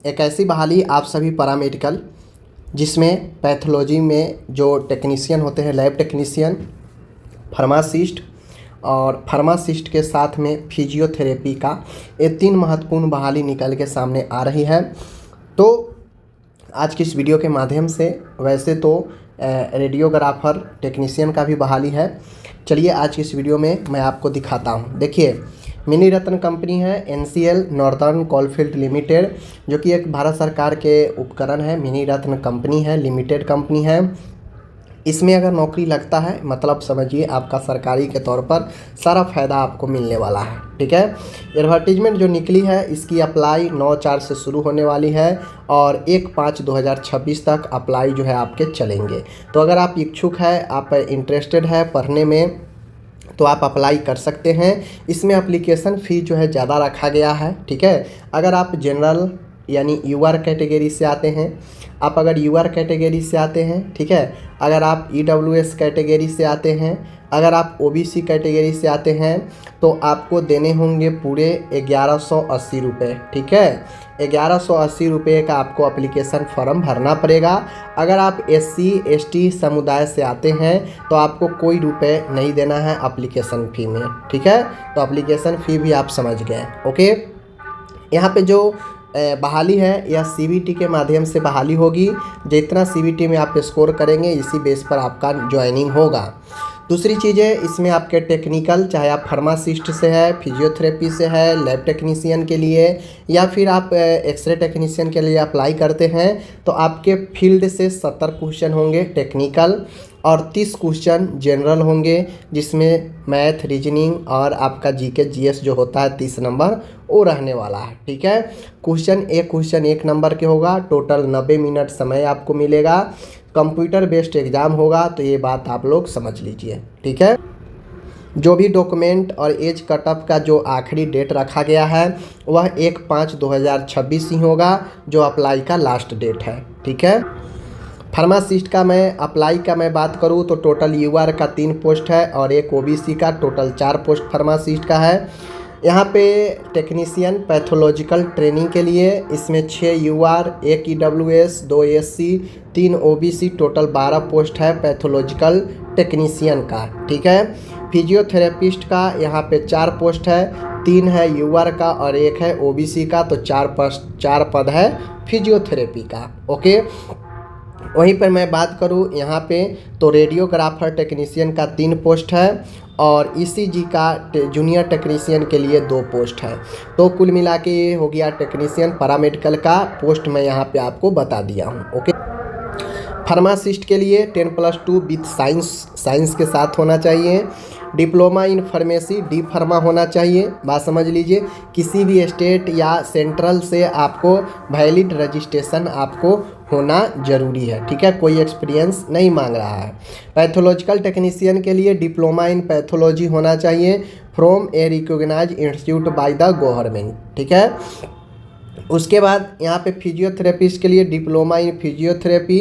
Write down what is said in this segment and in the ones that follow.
एक ऐसी बहाली आप सभी पैरामेडिकल जिसमें पैथोलॉजी में जो टेक्नीशियन होते हैं, लैब टेक्नीशियन, फार्मासिस्ट और फार्मासिस्ट के साथ में फिजियोथेरेपी का ये 3 महत्वपूर्ण बहाली निकल के सामने आ रही है। तो आज की इस वीडियो के माध्यम से वैसे तो रेडियोग्राफर टेक्नीशियन का भी बहाली है। चलिए आज की इस वीडियो में मैं आपको दिखाता हूँ। देखिए, मिनी रत्न कंपनी है NCL नॉर्दर्न कोलफील्ड लिमिटेड, जो कि एक भारत सरकार के उपकरण है। मिनी रत्न कंपनी है, लिमिटेड कंपनी है। इसमें अगर नौकरी लगता है मतलब समझिए आपका सरकारी के तौर पर सारा फ़ायदा आपको मिलने वाला है। ठीक है, एडवर्टीजमेंट जो निकली है इसकी अप्लाई 9/4 से शुरू होने वाली है और 1/5/2026 तक अप्लाई जो है आपके चलेंगे। तो अगर आप इच्छुक है, आप इंटरेस्टेड है पढ़ने में, तो आप अप्लाई कर सकते हैं। इसमें एप्लीकेशन फ़ी जो है ज़्यादा रखा गया है। ठीक है, अगर आप जनरल यानी यूआर कैटेगरी से आते हैं, आप अगर यूआर कैटेगरी से आते हैं, ठीक है, अगर आप EWS कैटेगरी से आते हैं, अगर आप OBC कैटेगरी से आते हैं, तो आपको देने होंगे पूरे 1180 रुपये। ठीक है, 1180 रुपये का आपको एप्लीकेशन फॉर्म भरना पड़ेगा। अगर आप SC ST समुदाय से आते हैं तो आपको कोई रुपये नहीं देना है एप्लीकेशन फ़ी में। ठीक है, तो एप्लीकेशन फ़ी भी आप समझ गए। ओके, यहाँ पे जो बहाली है यह CBT के माध्यम से बहाली होगी। जितना CBT में आप स्कोर करेंगे इसी बेस पर आपका ज्वाइनिंग होगा। दूसरी चीज़ें इसमें आपके टेक्निकल, चाहे आप फार्मासिस्ट से है, फिजियोथेरेपी से है, लैब टेक्नीशियन के लिए या फिर आप एक्सरे टेक्नीशियन के लिए अप्लाई करते हैं, तो आपके फील्ड से 70 क्वेश्चन होंगे टेक्निकल और 30 क्वेश्चन जनरल होंगे, जिसमें मैथ, रीजनिंग और आपका GK GS जो होता है 30 नंबर वो रहने वाला है। ठीक है, क्वेश्चन 1 नंबर के होगा। टोटल 90 मिनट समय आपको मिलेगा। कंप्यूटर बेस्ड एग्ज़ाम होगा, तो ये बात आप लोग समझ लीजिए। ठीक है, जो भी डॉक्यूमेंट और एज कट ऑफ का जो आखिरी डेट रखा गया है वह 1/5/2026 ही होगा, जो अप्लाई का लास्ट डेट है। ठीक है, फार्मासिस्ट का अप्लाई का मैं बात करूँ तो टोटल UR का 3 पोस्ट है और एक OBC का, टोटल 4 पोस्ट फार्मासिस्ट का है। यहाँ पे टेक्नीशियन पैथोलॉजिकल ट्रेनिंग के लिए इसमें 6 UR, 1 EWS, 2 SC, 3 OBC, total 12 post है पैथोलॉजिकल टेक्नीशियन का। ठीक है, फिजियोथेरेपिस्ट का यहाँ पे 4 पोस्ट है, 3 है UR का और 1 है OBC का, तो 4 पद है फिजियोथेरेपी का। ओके, वहीं पर मैं बात करूं यहाँ पे तो रेडियोग्राफर टेक्नीशियन का 3 पोस्ट है और ECG का जूनियर टेक्नीशियन के लिए 2 पोस्ट है। तो कुल मिला के ये हो गया टेक्नीशियन पैरामेडिकल का पोस्ट मैं यहाँ पे आपको बता दिया हूँ। ओके, फार्मासिस्ट के लिए 10+2 विथ साइंस के साथ होना चाहिए। Diploma in pharmacy D pharma होना चाहिए। बात समझ लीजिए, किसी भी स्टेट या सेंट्रल से आपको वैलिड रजिस्ट्रेशन आपको होना ज़रूरी है। ठीक है, कोई एक्सपीरियंस नहीं मांग रहा है। पैथोलॉजिकल टेक्नीशियन के लिए डिप्लोमा इन पैथोलॉजी होना चाहिए from a recognised institute by the government. ठीक है, उसके बाद यहाँ पे फिजियोथेरेपिस्ट के लिए diploma in physiotherapy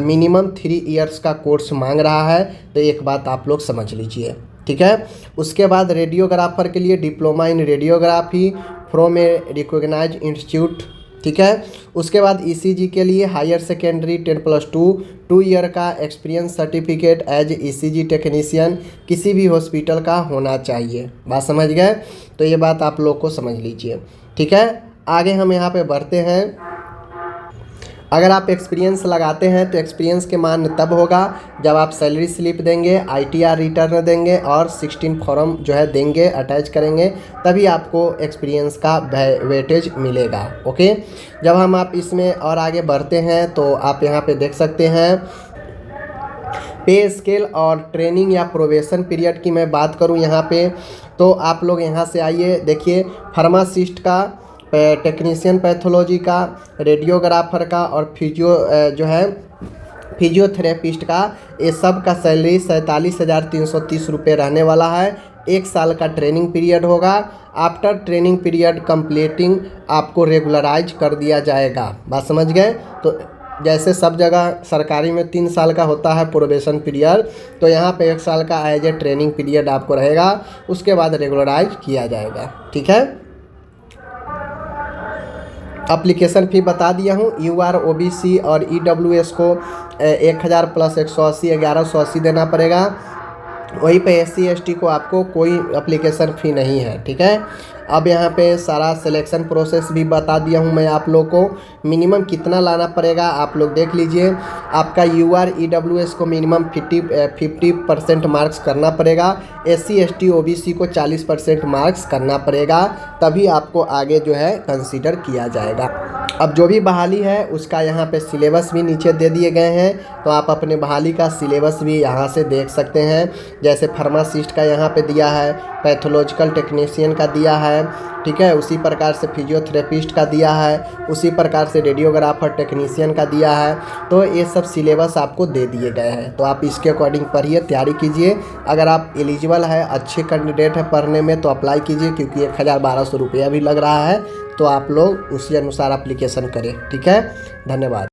minimum 3 years का कोर्स मांग रहा है, तो एक बात आप लोग समझ लीजिए। ठीक है, उसके बाद रेडियोग्राफर के लिए diploma in radiography from a recognised institute. ठीक है, उसके बाद ECG के लिए हायर सेकेंडरी 10+2 2 ईयर का experience certificate as ECG technician किसी भी हॉस्पिटल का होना चाहिए। बात समझ गए, तो ये बात आप लोग को समझ लीजिए। ठीक है, आगे हम यहाँ पे बढ़ते हैं। अगर आप एक्सपीरियंस लगाते हैं तो एक्सपीरियंस के मान तब होगा जब आप सैलरी स्लिप देंगे, ITR रिटर्न देंगे और 16 फॉर्म जो है देंगे, अटैच करेंगे, तभी आपको एक्सपीरियंस का वेटेज मिलेगा। ओके, जब हम आप इसमें और आगे बढ़ते हैं तो आप यहाँ पे देख सकते हैं पे स्केल और ट्रेनिंग या प्रोबेशन पीरियड की मैं बात करूँ यहाँ पे, तो आप लोग यहाँ से आइए। देखिए, फार्मासिस्ट का, टेक्नीशियन पैथोलॉजी का, रेडियोग्राफर का और फिजियोथेरेपिस्ट का, ये सब का सैलरी 47,330 रुपये रहने वाला है। 1 साल का ट्रेनिंग पीरियड होगा। आफ्टर ट्रेनिंग पीरियड कंप्लीटिंग आपको रेगुलराइज कर दिया जाएगा। बात समझ गए, तो जैसे सब जगह सरकारी में 3 साल का होता है प्रोबेशन पीरियड, तो यहाँ पे 1 साल का एज ए ट्रेनिंग पीरियड आपको रहेगा, उसके बाद रेगुलराइज किया जाएगा। ठीक है, एप्लीकेशन फ़ी बता दिया हूँ। UR OBC और EWS को 1000 प्लस 180 1180 देना पड़ेगा। वहीं पे SC ST को आपको कोई एप्लीकेशन फ़ी नहीं है, ठीक है। अब यहाँ पे सारा सिलेक्शन प्रोसेस भी बता दिया हूँ मैं आप लोग को। मिनिमम कितना लाना पड़ेगा आप लोग देख लीजिए। आपका UR EWS को मिनिमम 50% मार्क्स करना पड़ेगा। SC ST OBC को 40% मार्क्स करना पड़ेगा, तभी आपको आगे जो है कंसीडर किया जाएगा। अब जो भी बहाली है उसका यहाँ पे सिलेबस भी नीचे दे दिए गए हैं, तो आप अपने बहाली का सिलेबस भी यहाँ से देख सकते हैं। जैसे फार्मासिस्ट का यहाँ पे दिया है, पैथोलॉजिकल टेक्नीशियन का दिया है, ठीक है। उसी प्रकार से फिजियोथेरेपिस्ट का दिया है, उसी प्रकार से रेडियोग्राफर टेक्नीशियन का दिया है। तो ये सब सिलेबस आपको दे दिए गए हैं, तो आप इसके अकॉर्डिंग पढ़िए, तैयारी कीजिए। अगर आप एलिजिबल है, अच्छे कैंडिडेट है पढ़ने में, तो अप्लाई कीजिए, क्योंकि 1000-1200 रुपया भी लग रहा है। तो आप लोग उसी अनुसार एप्लीकेशन करें, ठीक है। धन्यवाद।